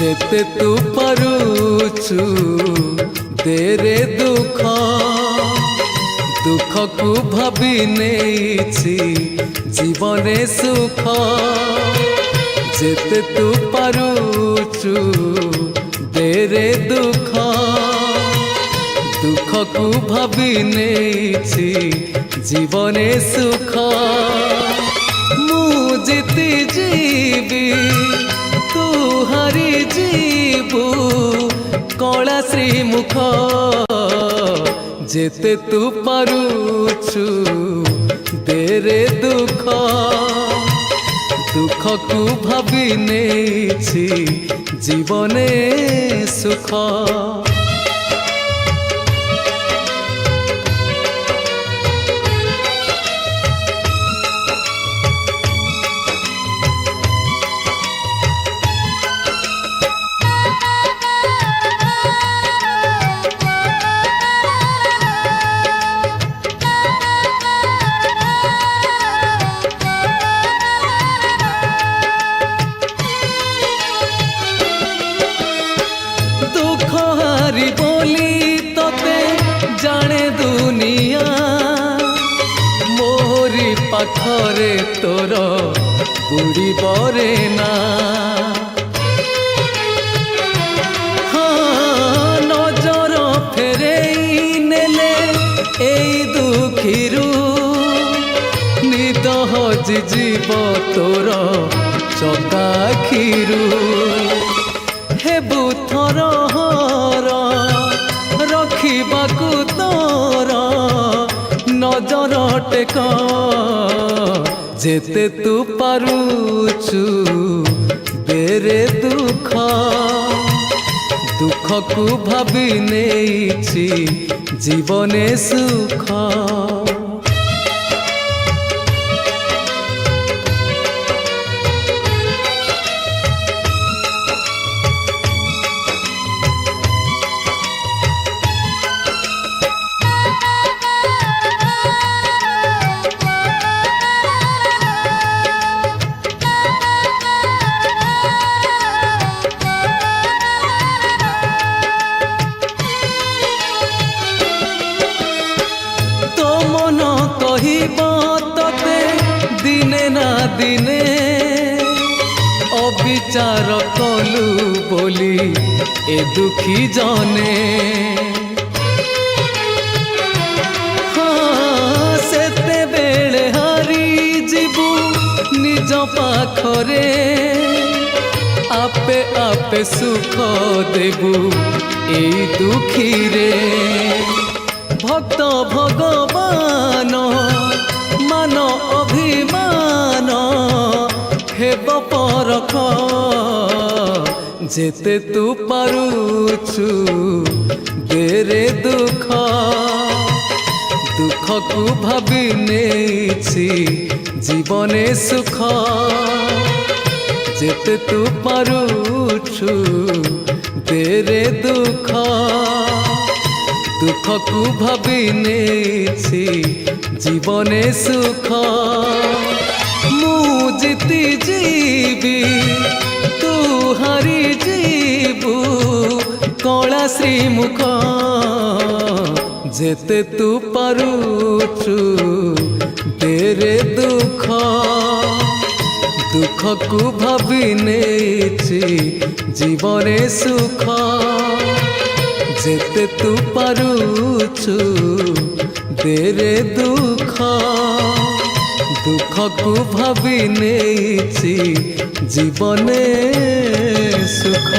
जेते तू पारुचु देरे दुख दुख को भाभी नेछि जीवने सुख जेते तू पारुचु देरे दुख दुख को भाभी नेछि जीवने सुख मु जीती जीवी तू हारी जीवु कला श्रीमुख जेते तू पारुचु देरे दुख दुख को भाभी नेछि जीवने सुख बोली तोते जाने दुनिया मोरी पाखरे तोर बुढ़ी बरे ना हाँ नजर फेरे नेले एई दुखीरू निद हजि जीव तोर चकाखीरू हेबु थर रखिबाकू तोर नजर टेक जेते तू पारुचु बेरे दुख दुख को भाभी नेछि जीवने सुख तोते दिने ना दिने अविचार कलु बोली ए दुखी जने हाँ सेते बेले हारी जीवु निज पाखरे आपे आपे सुख देबु ए दुखी रे भक्त भगवान मान अभिमान हेब परख जेते तू पारुचु देरे दुख दुख को भाभी नेछि जीवने सुख जेते तू पारुचु देरे दुख दुख को भाभी नेछि जीवने सुख मु जीती जीवी तू हारी जीवु कला श्रीमुख जेते तू पारुचु देरे दुख दुख को भाभी नेछि जीवने सुख जेते तू पारुचु देरे दुख दुख को भाभी नेछि जीवने सुख।